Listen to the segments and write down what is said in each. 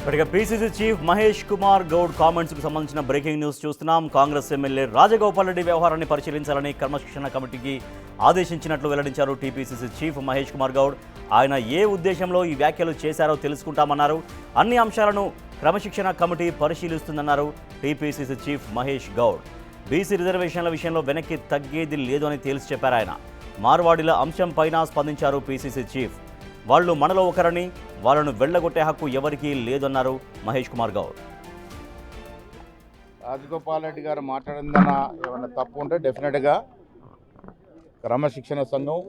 ఇక PCC chief Mahesh Kumar Goud కామెంట్స్కు సంబంధించిన breaking news చూస్తున్నాం. కాంగ్రెస్ ఎమ్మెల్యే రాజగోపాల్ రెడ్డి వ్యవహారాన్ని పరిశీలించాలని క్రమశిక్షణ కమిటీకి ఆదేశించినట్లు వెల్లడించారు టీపీసీసీ చీఫ్ మహేష్ కుమార్ గౌడ్. ఆయన ఏ ఉద్దేశంలో ఈ వ్యాఖ్యలు చేశారో తెలుసుకుంటామన్నారు. అన్ని అంశాలను క్రమశిక్షణ కమిటీ పరిశీలిస్తుందన్నారు TPCC chief Mahesh Goud. BC రిజర్వేషన్ల విషయంలో వెనక్కి తగ్గేది లేదు అని తేల్చి చెప్పారు ఆయన. మార్వాడీల అంశంపైన స్పందించారు పీసీసీ చీఫ్. వాళ్ళు మనలో ఒకరని, వాళ్ళను వెళ్లగొట్టే హక్కు ఎవరికీ లేదన్నారు మహేష్ కుమార్ గౌడ్. రాజగోపాల్ రెడ్డి గారు మాట్లాడిందన్న ఏమైనా తప్పు ఉంటే డెఫినెట్గా క్రమశిక్షణ సంఘం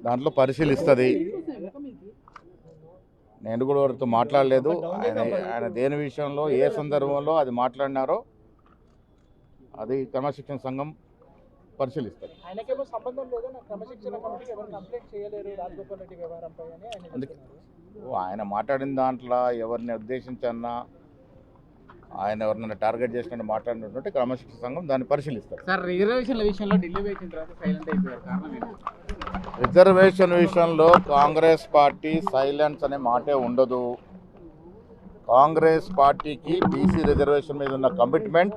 దాంట్లో పరిశీలిస్తుంది. నేను కూడా వారితో మాట్లాడలేదు. ఆయన దేని విషయంలో ఏ సందర్భంలో అది మాట్లాడినారో అది క్రమశిక్షణ సంఘం పరిశీలిస్తారు. ఆయన మాట్లాడిన దాంట్లో ఎవరిని ఉద్దేశించన్నా, ఆయన ఎవరినైనా టార్గెట్ చేసినట్టు మాట్లాడినట్టు క్రమశిక్షణ సంఘం దాన్ని పరిశీలిస్తారు. రిజర్వేషన్ విషయంలో కాంగ్రెస్ పార్టీ సైలెన్స్ అనే మాటే ఉండదు. కాంగ్రెస్ పార్టీకి బీసీ రిజర్వేషన్ మీద ఉన్న కమిట్మెంట్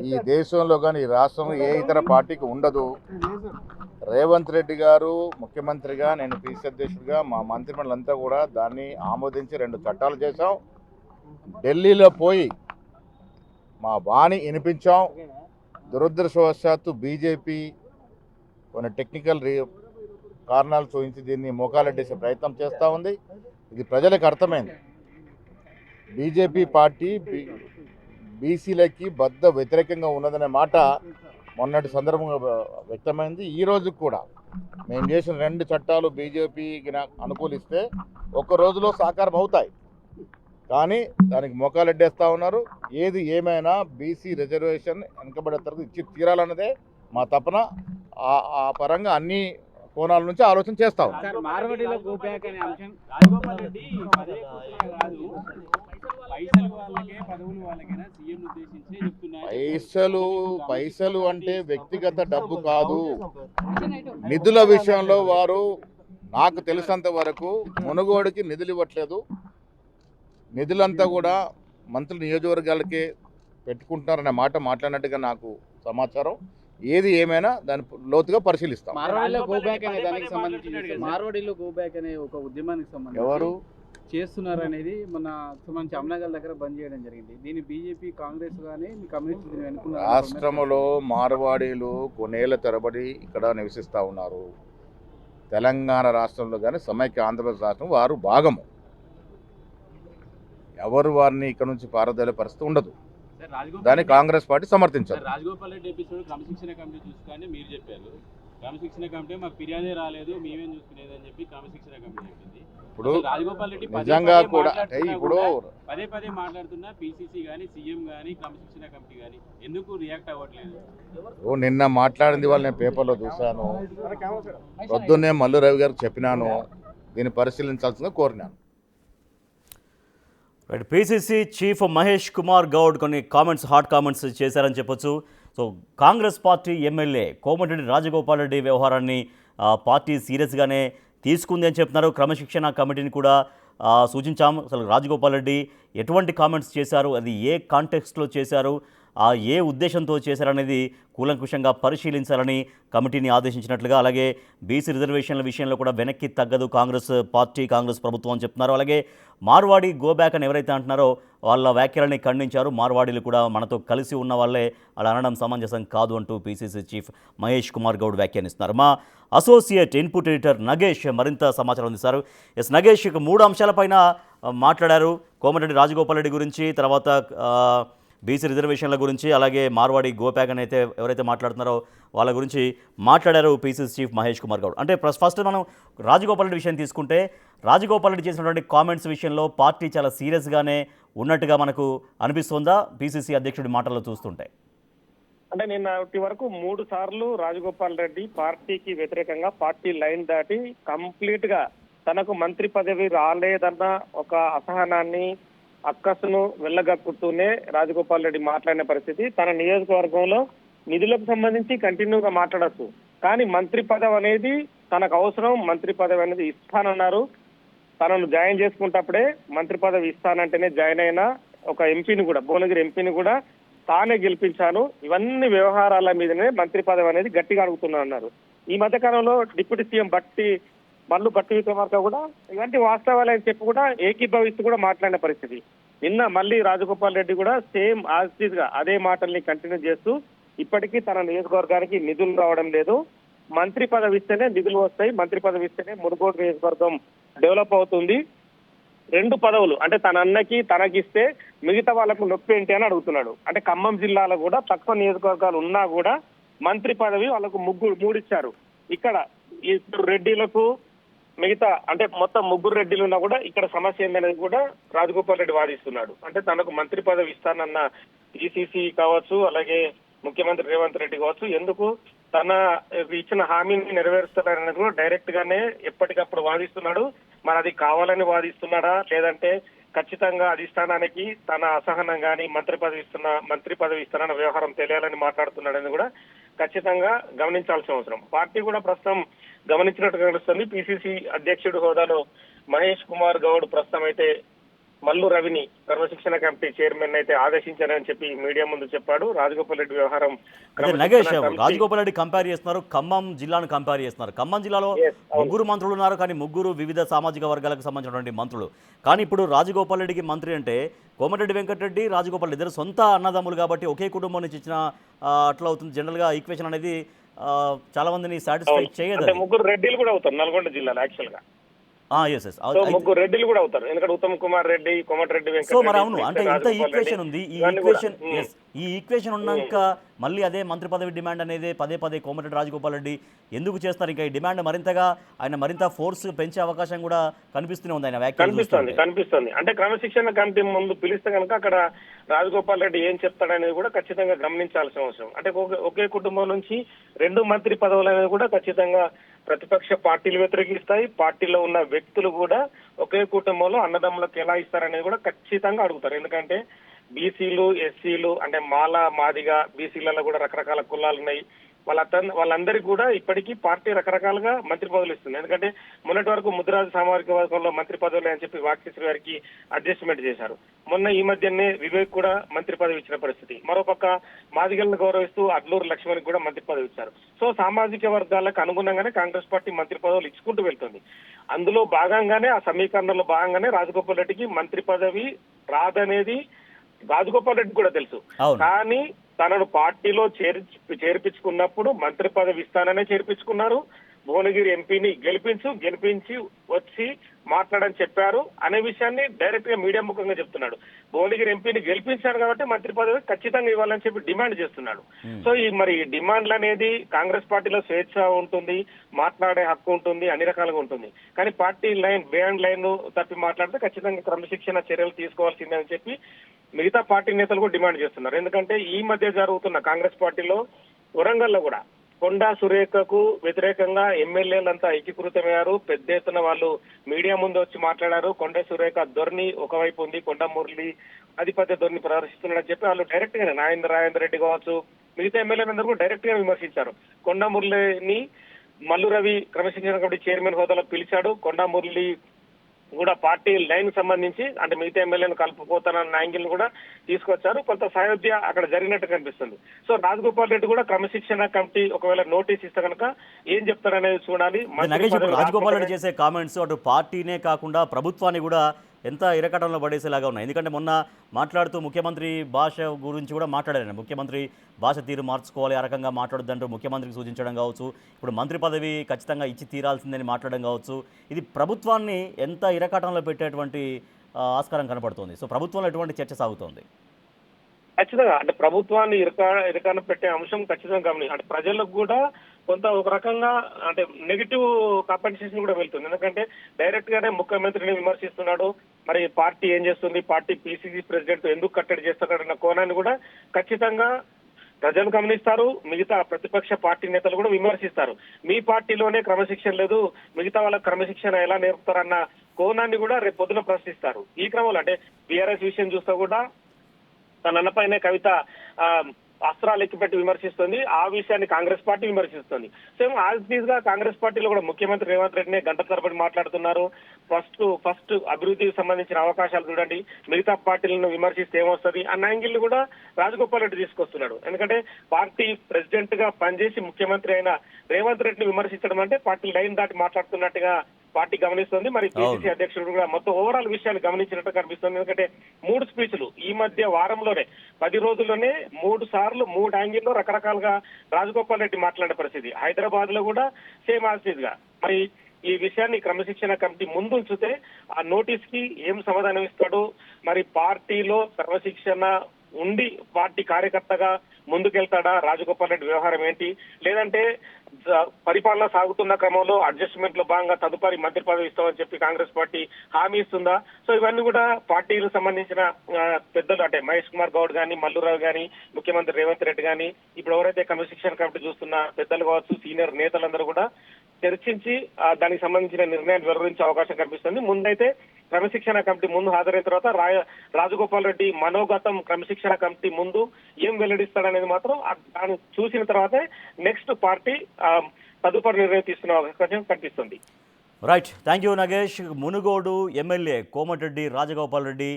ఈ దేశంలో కానీ ఈ రాష్ట్రంలో ఏ ఇతర పార్టీకి ఉండదు. రేవంత్ రెడ్డి గారు ముఖ్యమంత్రిగా, నేను పీసీ అధ్యక్షుడిగా, మా మంత్రిమండలంతా కూడా దాన్ని ఆమోదించి 2 చట్టాలు చేశాం. ఢిల్లీలో పోయి మా బాణి వినిపించాం. దురదృష్టవశాత్తు బీజేపీ కొన్ని టెక్నికల్ కారణాలు చూపించి దీన్ని మోకాలెట్టేసే ప్రయత్నం చేస్తూ ఉంది. ఇది ప్రజలకు అర్థమైంది. బీజేపీ పార్టీ బీసీలకి బద్ద వ్యతిరేకంగా ఉన్నదనే మాట మొన్నటి సందర్భంగా వ్యక్తమైంది. ఈరోజు కూడా మేము చేసిన 2 చట్టాలు బీజేపీకి అనుకూలిస్తే ఒక్క రోజులో సాకారం అవుతాయి. కానీ దానికి మోకాలెడ్డేస్తూ ఉన్నారు. ఏది ఏమైనా బీసీ రిజర్వేషన్ వెనుకబడే తరగతి ఇచ్చి తీరాలన్నదే మా తపన. ఆ పరంగా అన్ని కోణాల నుంచి ఆలోచన చేస్తాం. పైసలు అంటే వ్యక్తిగత డబ్బు కాదు. నిధుల విషయంలో వారు నాకు తెలిసినంత వరకు మునుగోడుకి నిధులు ఇవ్వట్లేదు. నిధులంతా కూడా మంత్రుల నియోజకవర్గాలకే పెట్టుకుంటున్నారనే మాట మాట్లాడినట్టుగా నాకు సమాచారం. ఏది ఏమైనా దాన్ని లోతుగా పరిశీలిస్తాం. ఎవరు చేస్తున్నారు అనేది మన అమనగల్ దగ్గర బంద్ చేయడం జరిగింది. దీన్ని బీజేపీ, కాంగ్రెస్ కానీ కమ్యూనిస్ట్ రాష్ట్రంలో మార్వాడీలు కొన్నేళ్ల తరబడి ఇక్కడ నివసిస్తూ ఉన్నారు. తెలంగాణ రాష్ట్రంలో కానీ సమైక్య ఆంధ్రప్రదేశ్ రాష్ట్రం వారు భాగము. ఎవరు వారిని ఇక్కడ నుంచి పారదోలే పరిస్థితి ఉండదు. దాన్ని కాంగ్రెస్ పార్టీ సమర్థించారు. రాజగోపాల్ రెడ్డి ఎపిసోడ్ క్రమశిక్షణ కమిటీ చూసుకొని మీరు చెప్పారు. క్రమశిక్షణ కమిటీ మాకు ఫిర్యాదే రాలేదు, మేమేం చూసుకునేది అని చెప్పి క్రమశిక్షణ కమిటీ చెప్పింది. ఇప్పుడు రాజగోపాల్ రెడ్డి నిజంగా కూడా ఇప్పుడు పదే మాట్లాడుతున్నా పీసీసీ కానీ, సీఎం కానీ, క్రమశిక్షణ కమిటీ కానీ ఎందుకు రియాక్ట్ అవ్వట్లేదు? నిన్న మాట్లాడింది వాళ్ళు నేను పేపర్లో చూశాను. పొద్దున్నే మల్లు రవి గారికి చెప్పినాను. దీన్ని పరిశీలించాల్సిందిగా కోరినాను. పీసీసీ చీఫ్ మహేష్ కుమార్ గౌడ్ కొన్ని హాట్ కామెంట్స్ చేశారని చెప్పొచ్చు. So Congress party MLA Komatireddy Rajagopal Reddy వ్యవహారాన్ని పార్టీ సీరియస్గానే తీసుకుంది అని చెప్తున్నారు. క్రమశిక్షణ కమిటీని కూడా సూచించాం. అసలు రాజగోపాల్ రెడ్డి ఎటువంటి కామెంట్స్ చేశారు, అది ఏ కాంటెక్స్ట్లో చేశారు, ఏ ఉద్దేశంతో చేశారనేది కూలంకుషంగా పరిశీలించాలని కమిటీని ఆదేశించినట్లుగా, అలాగే బీసీ రిజర్వేషన్ల విషయంలో కూడా వెనక్కి తగ్గదు కాంగ్రెస్ పార్టీ, కాంగ్రెస్ ప్రభుత్వం అని చెప్తున్నారు. అలాగే మార్వాడి గోబ్యాక్ అని ఎవరైతే అంటున్నారో వాళ్ళ వ్యాఖ్యలని ఖండించారు. మార్వాడీలు కూడా మనతో కలిసి ఉన్న వాళ్ళే, అలా అనడం సమంజసం కాదు అంటూ పీసీసీ చీఫ్ మహేష్ కుమార్ గౌడ్ వ్యాఖ్యానిస్తున్నారు. మా అసోసియేట్ ఇన్పుట్ ఎడిటర్ నగేష్ మరింత సమాచారం అందిస్తారు. నగేష్ 3 అంశాలపైన మాట్లాడారు. కోమటిరెడ్డి రాజగోపాల్ రెడ్డి గురించి, తర్వాత బీసీ రిజర్వేషన్ల గురించి, అలాగే మార్వాడి గోప్యాక్ అని ఎవరైతే మాట్లాడుతున్నారో వాళ్ళ గురించి మాట్లాడారు పీసీసీ చీఫ్ మహేష్ కుమార్ గౌడ్. అంటే ఫస్ట్ మనం రాజగోపాల్ రెడ్డి విషయం తీసుకుంటే, రాజగోపాల్ రెడ్డి చేసినటువంటి కామెంట్స్ విషయంలో పార్టీ చాలా సీరియస్గానే ఉన్నట్టుగా మనకు అనిపిస్తుందా పీసీసీ అధ్యక్షుడి మాటల్లో చూస్తుంటే? అంటే నిన్నటి వరకు 3 సార్లు రాజగోపాల్ రెడ్డి పార్టీకి వ్యతిరేకంగా పార్టీ లైన్ దాటి కంప్లీట్ గా తనకు మంత్రి పదవి రాలేదన్న ఒక అసహనాన్ని, అక్కసును వెళ్ళగక్కుతూనే రాజగోపాల్ రెడ్డి మాట్లాడిన పరిస్థితి. తన నియోజకవర్గంలో నిధులకు సంబంధించి కంటిన్యూగా మాట్లాడచ్చు, కానీ మంత్రి పదవి అనేది తనకు అవసరం, మంత్రి పదవి అనేది ఇస్తానన్నారు. తనను జాయిన్ చేసుకుంటప్పుడే మంత్రి పదవి ఇస్తానంటేనే జాయిన్ అయిన ఒక ఎంపీని కూడా, భువనగిరి ఎంపీని కూడా తానే గెలిపించాను. ఇవన్నీ వ్యవహారాల మీదనే మంత్రి పదవి అనేది గట్టిగా అడుగుతున్నా అన్నారు. ఈ మధ్య కాలంలో డిప్యూటీ సీఎం బట్టి విక్రమార్క కూడా ఇలాంటి వాస్తవాలని చెప్పి కూడా ఏకీభవిస్తూ కూడా మాట్లాడిన పరిస్థితి. నిన్న మళ్ళీ రాజగోపాల్ రెడ్డి కూడా సేమ్ యాజ్ గా అదే మాటల్ని కంటిన్యూ చేస్తూ ఇప్పటికీ తన నియోజకవర్గానికి నిధులు రావడం లేదు, మంత్రి పదవి ఇస్తేనే నిధులు వస్తాయి, మంత్రి పదవి ఇస్తేనే మునుగోడు నియోజకవర్గం డెవలప్ అవుతుంది, 2 పదవులు అంటే తన అన్నకి తనకిస్తే మిగతా వాళ్ళకు నొప్పి ఏంటి అని అడుగుతున్నాడు. అంటే ఖమ్మం జిల్లాలో కూడా తక్కువ నియోజకవర్గాలు ఉన్నా కూడా మంత్రి పదవి వాళ్ళకు మూడిచ్చారు. ఇక్కడ ఇప్పుడు రెడ్డిలకు మిగతా అంటే మొత్తం 3 రెడ్డిలు ఉన్నా కూడా ఇక్కడ సమస్య ఏందనేది కూడా రాజగోపాల్ రెడ్డి వాదిస్తున్నాడు. అంటే తనకు మంత్రి పదవి ఇస్తానన్న ఈసీసీ కావచ్చు, అలాగే ముఖ్యమంత్రి రేవంత్ రెడ్డి కావచ్చు, ఎందుకు తన ఇచ్చిన హామీని నెరవేరుస్తారనేది కూడా డైరెక్ట్ గానే ఎప్పటికప్పుడు వాదిస్తున్నాడు. మరి అది కావాలని వాదిస్తున్నాడా, లేదంటే ఖచ్చితంగా అధిష్టానానికి తన అసహనం కానీ మంత్రి పదవి ఇస్తానన్న వ్యవహారం తెలియాలని మాట్లాడుతున్నాడని కూడా ఖచ్చితంగా గమనించాల్సిన అవసరం. పార్టీ కూడా ప్రస్తుతం గమనించినట్టు కనిపిస్తుంది. పిసిసి అధ్యక్షుడు హోదాలో మహేష్ కుమార్ గౌడ్ ప్రస్తుతం అయితే మల్లు రవిని క్రమశిక్షణ కమిటీ చైర్మన్ అయితే ఆదేశించారని చెప్పి మీడియా ముందు చెప్పాడు. రాజగోపాల్ రెడ్డి వ్యవహారం నగేష్, రాజగోపాల్ రెడ్డి కంపేర్ చేస్తున్నారు, ఖమ్మం జిల్లాను కంపేర్ చేస్తున్నారు. ఖమ్మం జిల్లాలో 3 మంత్రులు ఉన్నారు, కానీ 3 వివిధ సామాజిక వర్గాలకు సంబంధించినటువంటి మంత్రులు. కానీ ఇప్పుడు రాజగోపాల్ రెడ్డికి మంత్రి అంటే కోమటిరెడ్డి వెంకటరెడ్డి, రాజగోపాల్ రెడ్డి ఇద్దరు సొంత అన్నదమ్ములు కాబట్టి ఒకే కుటుంబం నుంచి ఇచ్చిన అట్లా అవుతుంది. జనరల్గా ఈక్వేషన్ అనేది చాలా మందిని సాటిస్ఫై చేయదు. 3 రెడ్డిలు కూడా అవుతారు నల్గొండ జిల్లాలో యాక్చువల్ గా. ఎస్ ఎస్ 3 రెడ్డిలు కూడా అవుతారు, ఎందుకంటే ఉత్తమ్ కుమార్ రెడ్డి, కోమటిరెడ్డి సో వెంకటరెడ్డి. మరి అవును, అంటే ఇంత ఈక్వేషన్ ఉంది. ఈ ఈక్వేషన్ ఉన్నాక మళ్ళీ అదే మంత్రి పదవి డిమాండ్ అనేది పదే కోమటిరెడ్డి రాజగోపాల్ రెడ్డి ఎందుకు చేస్తారు? ఇంకా ఈ డిమాండ్ మరింత ఫోర్స్ పెంచే అవకాశం కూడా కనిపిస్తూనే ఉంది ఆయన వ్యాఖ్యలు కనిపిస్తుంది. అంటే క్రమశిక్షణ కమిటీ ముందు పిలిస్తే కనుక అక్కడ రాజగోపాల్ రెడ్డి ఏం చెప్తాడనేది కూడా ఖచ్చితంగా గమనించాల్సిన అవసరం. అంటే ఒకే కుటుంబం నుంచి 2 మంత్రి పదవులు అనేది కూడా ఖచ్చితంగా ప్రతిపక్ష పార్టీలు వ్యతిరేకిస్తాయి. పార్టీలో ఉన్న వ్యక్తులు కూడా ఒకే కుటుంబంలో అన్నదమ్ములకు ఎలా ఇస్తారనేది కూడా ఖచ్చితంగా అడుగుతారు. ఎందుకంటే బీసీలు, ఎస్సీలు అంటే మాదిగా బీసీలలో కూడా రకరకాల కులాలు ఉన్నాయి. వాళ్ళందరికీ కూడా ఇప్పటికీ పార్టీ రకరకాలుగా మంత్రి పదవులు ఇస్తుంది. ఎందుకంటే మొన్నటి వరకు ముదిరాజు సామాజిక వర్గంలో మంత్రి పదవులు అని చెప్పి వాక్యశ్రీ గారికి అడ్జస్ట్మెంట్ చేశారు. మొన్న ఈ మధ్యనే వివేక్ కూడా మంత్రి పదవి ఇచ్చిన పరిస్థితి. మరోపక్క మాదిగలను గౌరవిస్తూ అడ్లూరు లక్ష్మణ్కి కూడా మంత్రి పదవి ఇచ్చారు. సో సామాజిక వర్గాలకు అనుగుణంగానే కాంగ్రెస్ పార్టీ మంత్రి పదవులు ఇచ్చుకుంటూ వెళ్తుంది. అందులో భాగంగానే ఆ సమీకరణలో భాగంగానే రాజగోపాల్ రెడ్డికి మంత్రి పదవి రాదనేది రాజగోపాల్ రెడ్డి కూడా తెలుసు. కానీ తనను పార్టీలో చేర్పించుకున్నప్పుడు మంత్రి పదవి ఇస్తాననే చేర్పించుకున్నారు. భువనగిరి ఎంపీని గెలిపించి వచ్చి మాట్లాడని చెప్పారు అనే విషయాన్ని డైరెక్ట్ గా మీడియా ముఖంగా చెప్తున్నాడు. భువనగిరి ఎంపీని గెలిపించారు కాబట్టి మంత్రి పదవి ఖచ్చితంగా ఇవ్వాలని చెప్పి డిమాండ్ చేస్తున్నాడు. సో ఈ డిమాండ్లు అనేది కాంగ్రెస్ పార్టీలో స్వేచ్ఛ ఉంటుంది, మాట్లాడే హక్కు ఉంటుంది, అన్ని రకాలుగా ఉంటుంది. కానీ పార్టీ బియాండ్ లైన్ తప్పి మాట్లాడితే ఖచ్చితంగా క్రమశిక్షణ చర్యలు తీసుకోవాల్సిందే అని చెప్పి మిగతా పార్టీ నేతలు కూడా డిమాండ్ చేస్తున్నారు. ఎందుకంటే ఈ మధ్య జరుగుతున్న కాంగ్రెస్ పార్టీలో వరంగల్లో కూడా కొండా సురేఖకు వ్యతిరేకంగా ఎమ్మెల్యేలంతా ఏకీకృతమయ్యారు. పెద్ద ఎత్తున వాళ్ళు మీడియా ముందు వచ్చి మాట్లాడారు. కొండా సురేఖ ధోరణి ఒకవైపు ఉంది, కొండా మురళి ఆధిపత్య ధోరణి ప్రదర్శిస్తున్నాడని చెప్పి వాళ్ళు డైరెక్ట్ గా రాజేందర్ రెడ్డి కావచ్చు మిగతా ఎమ్మెల్యేలందరూ కూడా డైరెక్ట్ గా విమర్శించారు. కొండా మురళిని మల్లు రవి క్రమశిక్షణ కమిటీ చైర్మన్ హోదాలో పిలిచాడు. కొండా మురళి కూడా పార్టీ లైన్ సంబంధించి అంటే మిగతా ఎమ్మెల్యేను కలుపుకోతానన్న యాంగిల్ కూడా తీసుకొచ్చారు. కొంత సయోధ్య అక్కడ జరిగినట్టు కనిపిస్తుంది. సో రాజగోపాల్ రెడ్డి కూడా క్రమశిక్షణ కమిటీ ఒకవేళ నోటీస్ ఇస్తే కనుక ఏం చెప్తారనేది చూడాలి. రాజగోపాల్ రెడ్డి చేసే కామెంట్స్ అటు పార్టీనే కాకుండా ప్రభుత్వాన్ని కూడా ఎంత ఇరకటంలో పడేసేలాగా ఉన్నాయి. ఎందుకంటే మొన్న మాట్లాడుతూ ముఖ్యమంత్రి భాష గురించి కూడా మాట్లాడారు. ముఖ్యమంత్రి భాష తీరు మార్చుకోవాలి, ఆ రకంగా మాట్లాడొద్దంటూ ముఖ్యమంత్రికి సూచించడం కావచ్చు, ఇప్పుడు మంత్రి పదవి ఖచ్చితంగా ఇచ్చి తీరాల్సిందని మాట్లాడడం కావచ్చు, ఇది ప్రభుత్వాన్ని ఎంత ఇరకటంలో పెట్టేటువంటి ఆస్కారం కనపడుతుంది. సో ప్రభుత్వంలో ఎటువంటి చర్చ సాగుతోంది? ఖచ్చితంగా అంటే ప్రభుత్వాన్ని ఇరకాన పెట్టే అంశం ఖచ్చితంగా అంటే ప్రజలకు కూడా కొంత ఒక రకంగా అంటే నెగిటివ్ కాంపెన్సేషన్ కూడా వెళ్తుంది. ఎందుకంటే డైరెక్ట్ గానే ముఖ్యమంత్రిని విమర్శిస్తున్నాడు. మరి పార్టీ ఏం చేస్తుంది, పార్టీ పిసిసి ప్రెసిడెంట్ ఎందుకు కట్టడి చేస్తున్నాడన్న కోణాన్ని కూడా ఖచ్చితంగా ప్రజలు గమనిస్తారు. మిగతా ప్రతిపక్ష పార్టీ నేతలు కూడా విమర్శిస్తారు. మీ పార్టీలోనే క్రమశిక్షణ లేదు, మిగతా వాళ్ళకి క్రమశిక్షణ ఎలా నేర్పుతారన్న కోణాన్ని కూడా రేపు పొద్దున ప్రశ్నిస్తారు. ఈ క్రమంలో అంటే బీఆర్ఎస్ విషయం చూస్తే కూడా తన అన్నపైనే కవిత అస్త్రాలు ఎక్కిపెట్టి విమర్శిస్తుంది. ఆ విషయాన్ని కాంగ్రెస్ పార్టీ విమర్శిస్తుంది. సేమ్ యాజ్ ఈజ్ గా కాంగ్రెస్ పార్టీలో కూడా ముఖ్యమంత్రి రేవంత్ రెడ్డినే గంట తరబడి మాట్లాడుతున్నారు. ఫస్ట్ అభివృద్ధికి సంబంధించిన అవకాశాలు చూడండి, మిగతా పార్టీలను విమర్శిస్తే ఏమొస్తుంది అన్న యాంగిల్ కూడా రాజగోపాల్ రెడ్డి తీసుకొస్తున్నాడు. ఎందుకంటే పార్టీ ప్రెసిడెంట్ గా పనిచేసి ముఖ్యమంత్రి అయిన రేవంత్ రెడ్డిని విమర్శించడం అంటే పార్టీ లైన్ దాటి మాట్లాడుతున్నట్టుగా పార్టీ గమనిస్తుంది. మరి పిసిసి అధ్యక్షుడు కూడా మొత్తం ఓవరాల్ విషయాన్ని గమనించినట్టు కనిపిస్తుంది. ఎందుకంటే 3 స్పీచ్లు ఈ మధ్య వారంలోనే 10 రోజుల్లోనే 3 సార్లు 3 యాంగిల్లో రకరకాలుగా రాజగోపాల్ రెడ్డి మాట్లాడే పరిస్థితి. హైదరాబాద్ లో కూడా సేమ్ యాజ్ గా మరి ఈ విషయాన్ని క్రమశిక్షణ కమిటీ ముందు ఉంచితే ఆ నోటీస్ కి ఏం సమాధానం ఇస్తాడు, మరి పార్టీలో క్రమశిక్షణ ఉండి పార్టీ కార్యకర్తగా ముందుకెళ్తాడా, రాజగోపాల్ రెడ్డి వ్యవహారం ఏంటి, లేదంటే పరిపాలన సాగుతున్న క్రమంలో అడ్జస్ట్మెంట్ లో భాగంగా తదుపరి మంత్రి పదవి ఇస్తామని చెప్పి కాంగ్రెస్ పార్టీ హామీ ఇస్తుందా? సో ఇవన్నీ కూడా పార్టీలకు సంబంధించిన పెద్దలు అంటే మహేష్ కుమార్ గౌడ్ గాని, మల్లురావు గాని, ముఖ్యమంత్రి రేవంత్ రెడ్డి గాని, ఇప్పుడు ఎవరైతే క్రమశిక్షణ కమిటీ చూస్తున్న పెద్దలు కావచ్చు, సీనియర్ నేతలందరూ కూడా చర్చించి దానికి సంబంధించిన నిర్ణయాన్ని వెలువరించే అవకాశం కనిపిస్తుంది. ముందైతే క్రమశిక్షణ కమిటీ ముందు హాజరైన తర్వాత రాజగోపాల్ రెడ్డి మనోగతం క్రమశిక్షణ కమిటీ ముందు ఏం వెల్లడిస్తాడనేది మాత్రం దాన్ని చూసిన తర్వాతే నెక్స్ట్ పార్టీ తదుపరి నిర్ణయం తీసుకునే అవకాశం కనిపిస్తుంది. Right, thank you Nagesh. Munugode MLA Komatireddy Rajagopal Reddy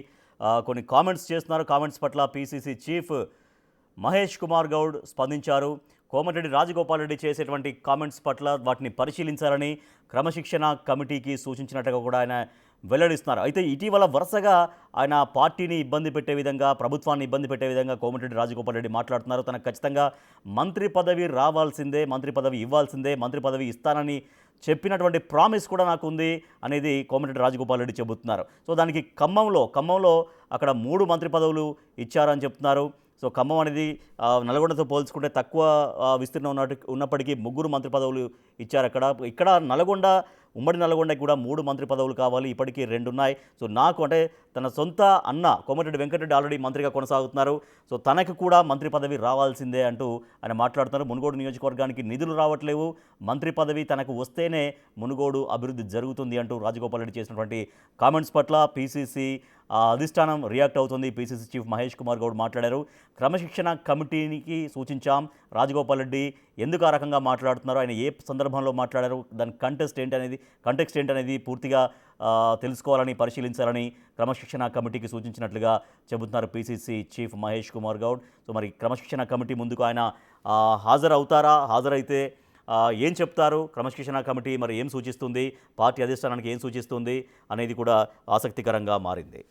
కొన్ని కామెంట్స్ చేస్తున్నారు. కామెంట్స్ పట్ల పిసిసి చీఫ్ మహేష్ కుమార్ గౌడ్ స్పందించారు. కోమటిరెడ్డి రాజగోపాల్ రెడ్డి చేసేటువంటి కామెంట్స్ పట్ల వాటిని పరిశీలించాలని క్రమశిక్షణ కమిటీకి సూచించినట్టుగా కూడా ఆయన వెల్లడిస్తున్నారు. అయితే ఇటీవల వరుసగా ఆయన పార్టీని ఇబ్బంది పెట్టే విధంగా, ప్రభుత్వాన్ని ఇబ్బంది పెట్టే విధంగా కోమటిరెడ్డి రాజగోపాల్ రెడ్డి మాట్లాడుతున్నారు. తనకు ఖచ్చితంగా మంత్రి పదవి రావాల్సిందే, మంత్రి పదవి ఇవ్వాల్సిందే, మంత్రి పదవి ఇస్తానని చెప్పినటువంటి ప్రామిస్ కూడా నాకు ఉంది అనేది కోమటిరెడ్డి రాజగోపాల్ రెడ్డి చెబుతున్నారు. సో దానికి ఖమ్మంలో అక్కడ 3 మంత్రి పదవులు ఇచ్చారని చెప్తున్నారు. సో ఖమ్మం అనేది నల్గొండతో పోల్చుకుంటే తక్కువ విస్తీర్ణం ఉన్నప్పటికీ 3 మంత్రి పదవులు ఇచ్చారు. ఇక్కడ ఉమ్మడి నల్గొండకి కూడా 3 మంత్రి పదవులు కావాలి, ఇప్పటికీ 2 ఉన్నాయి. సో నాకు అంటే తన సొంత అన్న కోమటిరెడ్డి వెంకటరెడ్డి ఆల్రెడీ మంత్రిగా కొనసాగుతున్నారు. సో తనకు కూడా మంత్రి పదవి రావాల్సిందే అంటూ ఆయన మాట్లాడుతున్నారు. మునుగోడు నియోజకవర్గానికి నిధులు రావట్లేవు, మంత్రి పదవి తనకు వస్తేనే మునుగోడు అభివృద్ధి జరుగుతుంది అంటూ రాజగోపాల్ రెడ్డి చేసినటువంటి కామెంట్స్ పట్ల పిసిసి అధిష్టానం రియాక్ట్ అవుతుంది. పిసిసి చీఫ్ మహేష్ కుమార్ గౌడ్ మాట్లాడారు. క్రమశిక్షణ కమిటీకి సూచించాం, రాజగోపాల్ రెడ్డి ఎందుకు ఆ రకంగా మాట్లాడుతున్నారు, ఆయన ఏ సందర్భంలో మాట్లాడారు, దాని కంటెక్స్ట్ ఏంటనేది పూర్తిగా తెలుసుకోవాలని, పరిశీలించాలని క్రమశిక్షణ కమిటీకి సూచించినట్లుగా చెబుతున్నారు PCC chief Mahesh Kumar Goud. So మరి క్రమశిక్షణ కమిటీ ముందుకు ఆయన హాజరవుతారా, హాజరైతే ఏం చెప్తారు, క్రమశిక్షణ కమిటీ మరి ఏం సూచిస్తుంది, పార్టీ అధిష్టానానికి ఏం సూచిస్తుంది అనేది కూడా ఆసక్తికరంగా మారింది.